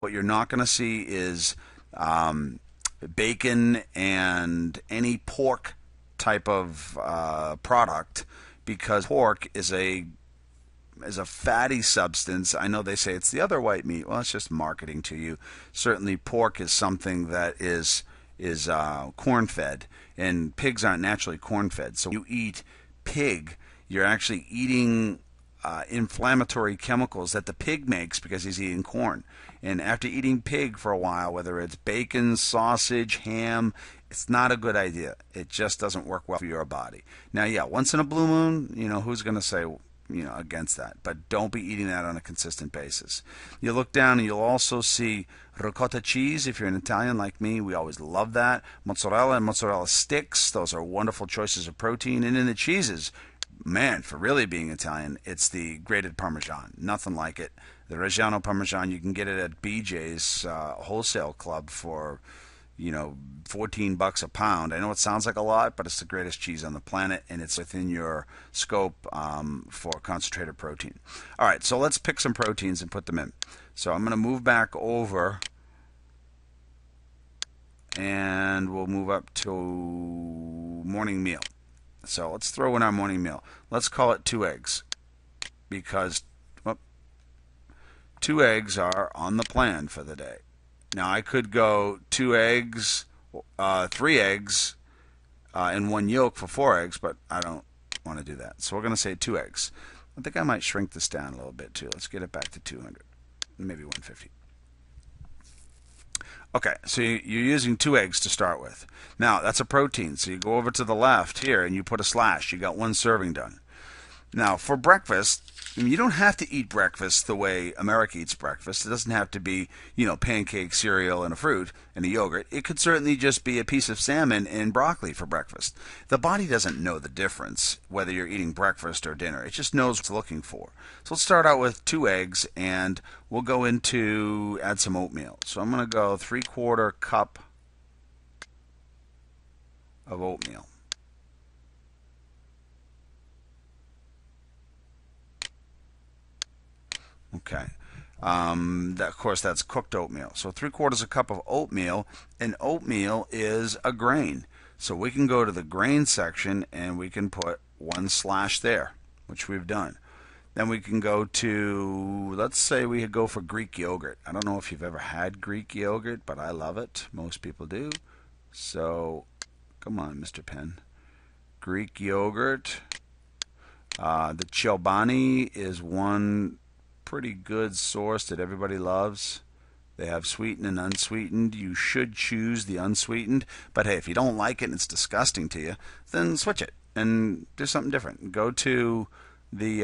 What you're not going to see is bacon and any pork type of product, because pork is a fatty substance. I know they say it's the other white meat. Well, it's just marketing to you. Certainly, pork is something that is corn fed, and pigs aren't naturally corn fed. So when you eat pig, you're actually eating inflammatory chemicals that the pig makes because he's eating corn. And after eating pig for a while, whether it's bacon, sausage, ham, it's not a good idea. It just doesn't work well for your body. Now, yeah, once in a blue moon, who's going to say, against that? But don't be eating that on a consistent basis. You look down and you'll also see ricotta cheese. If you're an Italian like me, we always love that. Mozzarella and mozzarella sticks. Those are wonderful choices of protein. And in the cheeses, man, for really being Italian, it's the grated Parmesan. Nothing like it. The Reggiano Parmesan, you can get it at BJ's wholesale club for, $14 a pound. I know it sounds like a lot, but it's the greatest cheese on the planet, and it's within your scope for concentrated protein. All right, so let's pick some proteins and put them in. So I'm going to move back over, and we'll move up to morning meal. So let's throw in our morning meal. Let's call it 2 eggs, because 2 eggs are on the plan for the day. Now I could go 2 eggs, 3 eggs, and 1 yolk for 4 eggs, but I don't want to do that. So we're going to say 2 eggs. I think I might shrink this down a little bit too. Let's get it back to 200, maybe 150. Okay, so you're using 2 eggs to start with. Now, that's a protein, so you go over to the left here and you put a slash. You got 1 serving done. Now, for breakfast, you don't have to eat breakfast the way America eats breakfast. It doesn't have to be, pancake, cereal, and a fruit and a yogurt. It could certainly just be a piece of salmon and broccoli for breakfast. The body doesn't know the difference whether you're eating breakfast or dinner. It just knows what it's looking for. So let's start out with 2 eggs, and we'll go into add some oatmeal. So I'm going to go 3/4 cup of oatmeal. Okay. Of course, that's cooked oatmeal. So 3/4 cup of oatmeal, and oatmeal is a grain. So we can go to the grain section and we can put 1 slash there, which we've done. Then we can go to, let's say we go for Greek yogurt. I don't know if you've ever had Greek yogurt, but I love it. Most people do. So come on, Mr. Penn. Greek yogurt. The Chobani is one pretty good source that everybody loves. They have sweetened and unsweetened. You should choose the unsweetened, but hey, if you don't like it and it's disgusting to you, then switch it and do something different. Go to the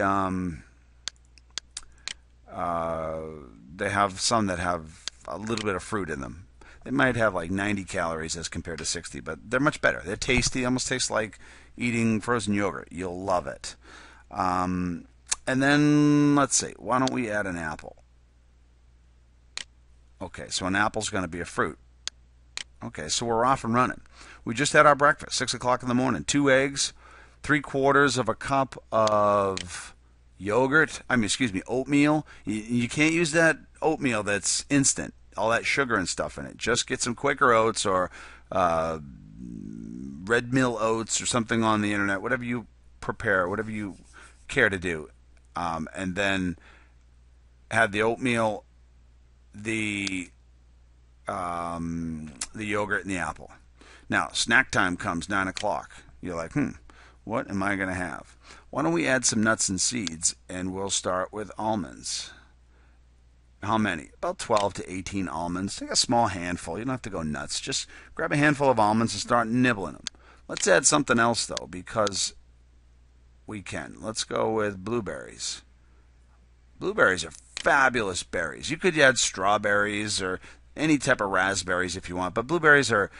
they have some that have a little bit of fruit in them. They might have like 90 calories as compared to 60, but they're much better. They're tasty, almost tastes like eating frozen yogurt. You'll love it. And then, let's see, why don't we add an apple? Okay, so an apple's going to be a fruit. Okay, so we're off and running. We just had our breakfast, 6 o'clock in the morning. 2 eggs, 3/4 cup of oatmeal. You can't use that oatmeal that's instant, all that sugar and stuff in it. Just get some Quaker oats or red mill oats or something on the internet, whatever you prepare, whatever you care to do. And then have the oatmeal, the yogurt, and the apple. Now, snack time comes 9 o'clock. You're like, what am I going to have? Why don't we add some nuts and seeds, and we'll start with almonds. How many? About 12 to 18 almonds. Take a small handful. You don't have to go nuts. Just grab a handful of almonds and start nibbling them. Let's add something else, though, because we can. Let's go with blueberries. Blueberries are fabulous berries. You could add strawberries or any type of raspberries if you want, but blueberries are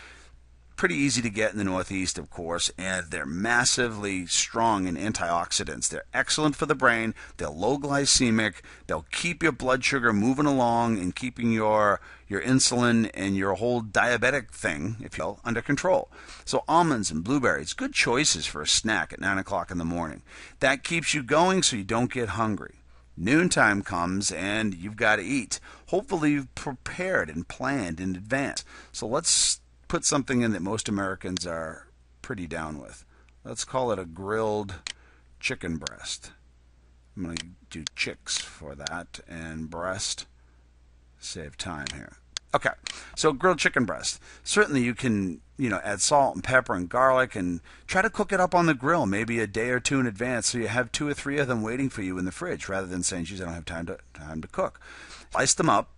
pretty easy to get in the Northeast, of course, and they're massively strong in antioxidants. They're excellent for the brain. They're low glycemic. They'll keep your blood sugar moving along and keeping your insulin and your whole diabetic thing, if you will, under control. So almonds and blueberries, good choices for a snack at 9 o'clock in the morning. That keeps you going so you don't get hungry. Noontime comes and you've got to eat. Hopefully you've prepared and planned in advance. So let's put something in that most Americans are pretty down with. Let's call it a grilled chicken breast. I'm going to do chicks for that and breast. Save time here. Okay, so grilled chicken breast. Certainly you can, add salt and pepper and garlic and try to cook it up on the grill maybe a day or two in advance so you have 2 or 3 of them waiting for you in the fridge rather than saying, geez, I don't have time to cook. Slice them up.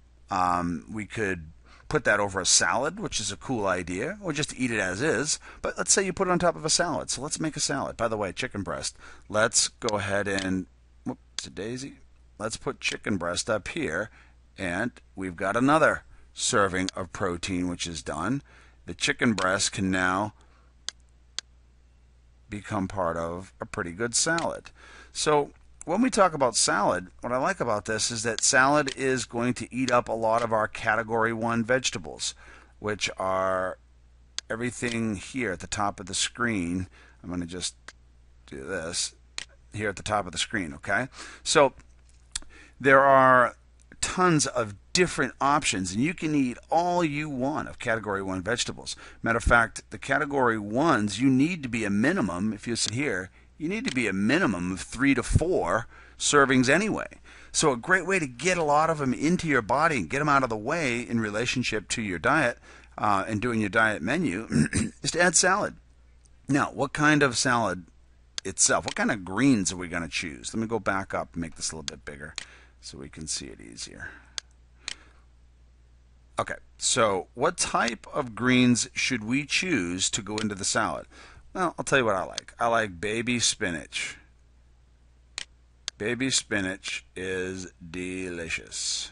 We could put that over a salad, which is a cool idea, or just eat it as is. But let's say you put it on top of a salad. So let's make a salad. By the way, chicken breast. Let's go ahead and, whoops, a daisy. Let's put chicken breast up here, and we've got another serving of protein which is done. The chicken breast can now become part of a pretty good salad. So when we talk about salad, what I like about this is that salad is going to eat up a lot of our category 1 vegetables, which are everything here at the top of the screen. I'm going to just do this here at the top of the screen, okay? So there are tons of different options, and you can eat all you want of category 1 vegetables. Matter of fact, the category 1s, you need to be a minimum, if you see here, you need to be a minimum of 3 to 4 servings anyway. So a great way to get a lot of them into your body and get them out of the way in relationship to your diet and doing your diet menu is to add salad. Now, what kind of salad itself? What kind of greens are we going to choose? Let me go back up and make this a little bit bigger so we can see it easier. Okay, so what type of greens should we choose to go into the salad? Well, I'll tell you what I like. I like baby spinach. Baby spinach is delicious,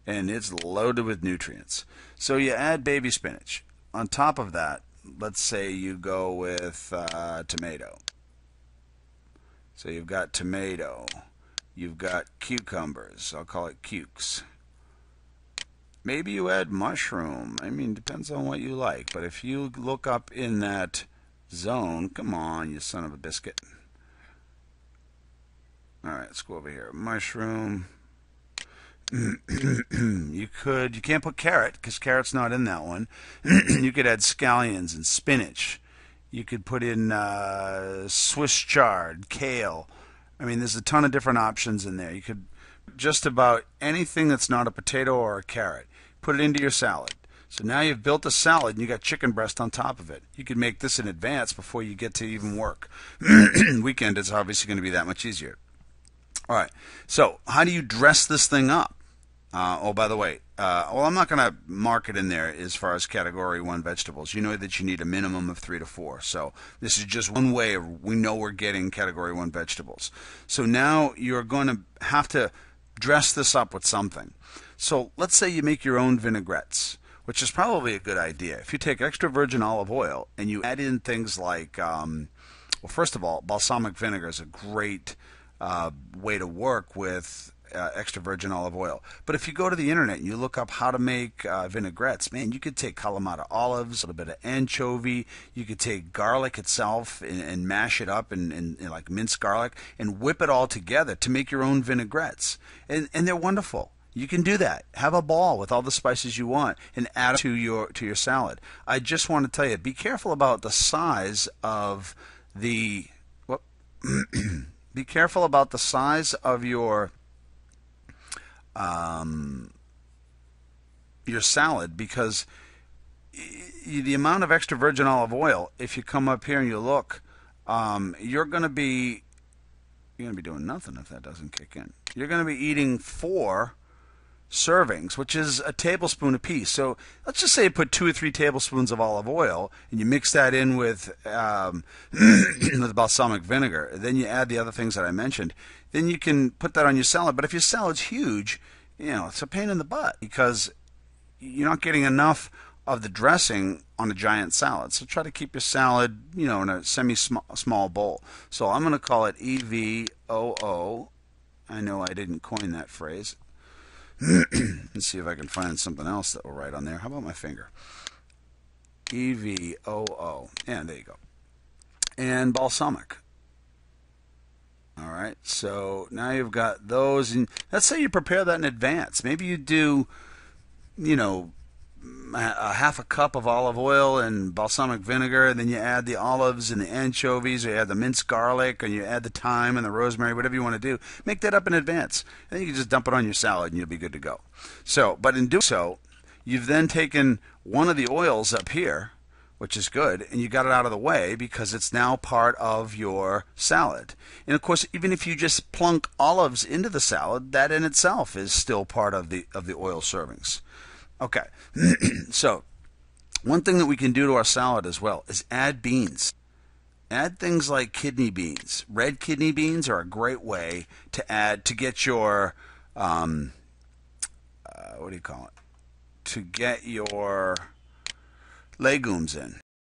and it's loaded with nutrients. So you add baby spinach. On top of that, let's say you go with tomato. So you've got tomato. You've got cucumbers. I'll call it cukes. Maybe you add mushroom. I mean, depends on what you like. But if you look up in that zone, come on, you son of a biscuit. All right, let's go over here. Mushroom. You can't put carrot because carrot's not in that one. You could add scallions and spinach. You could put in Swiss chard, kale. I mean, there's a ton of different options in there. You could just about anything that's not a potato or a carrot. Put it into your salad. So now you've built a salad and you got chicken breast on top of it. You could make this in advance before you get to even work. Weekend is obviously going to be that much easier. All right. So how do you dress this thing up? Oh, by the way, I'm not going to mark it in there as far as category 1 vegetables. You know that you need a minimum of 3 to 4. So this is just one way we know we're getting category 1 vegetables. So now you're going to have to dress this up with something. So let's say you make your own vinaigrettes, which is probably a good idea. If you take extra virgin olive oil and you add in things like, well, first of all, balsamic vinegar is a great way to work with extra virgin olive oil. But if you go to the internet and you look up how to make vinaigrettes, man, you could take Kalamata olives, a little bit of anchovy. You could take garlic itself and mash it up and like minced garlic and whip it all together to make your own vinaigrettes. And they're wonderful. You can do that. Have a ball with all the spices you want and add it to your salad. I just want to tell you, be careful about the size of the be careful about the size of your salad, because the amount of extra virgin olive oil, if you come up here and you look, you're going to be doing nothing if that doesn't kick in. You're going to be eating 4 servings, which is a tablespoon apiece. So let's just say you put 2 or 3 tablespoons of olive oil and you mix that in with with balsamic vinegar. Then you add the other things that I mentioned. Then you can put that on your salad. But if your salad's huge, it's a pain in the butt because you're not getting enough of the dressing on a giant salad. So try to keep your salad, in a semi-small bowl. So I'm going to call it EVOO. I know I didn't coin that phrase. Let's see if I can find something else that will write on there. How about my finger? EVOO. And there you go. And balsamic. All right, so now you've got those, and let's say you prepare that in advance. Maybe you do, you know, a half a cup of olive oil and balsamic vinegar, and then you add the olives and the anchovies, or you add the minced garlic, or you add the thyme and the rosemary, whatever you want to do. Make that up in advance, and then you can just dump it on your salad, and you'll be good to go. So, but in doing so, you've then taken one of the oils up here, which is good, and you got it out of the way because it's now part of your salad. And of course, even if you just plunk olives into the salad, that in itself is still part of the oil servings. Okay, so one thing that we can do to our salad as well is add beans. Add things like kidney beans. Red kidney beans are a great way to add to get your what do you call it? To get your legumes in.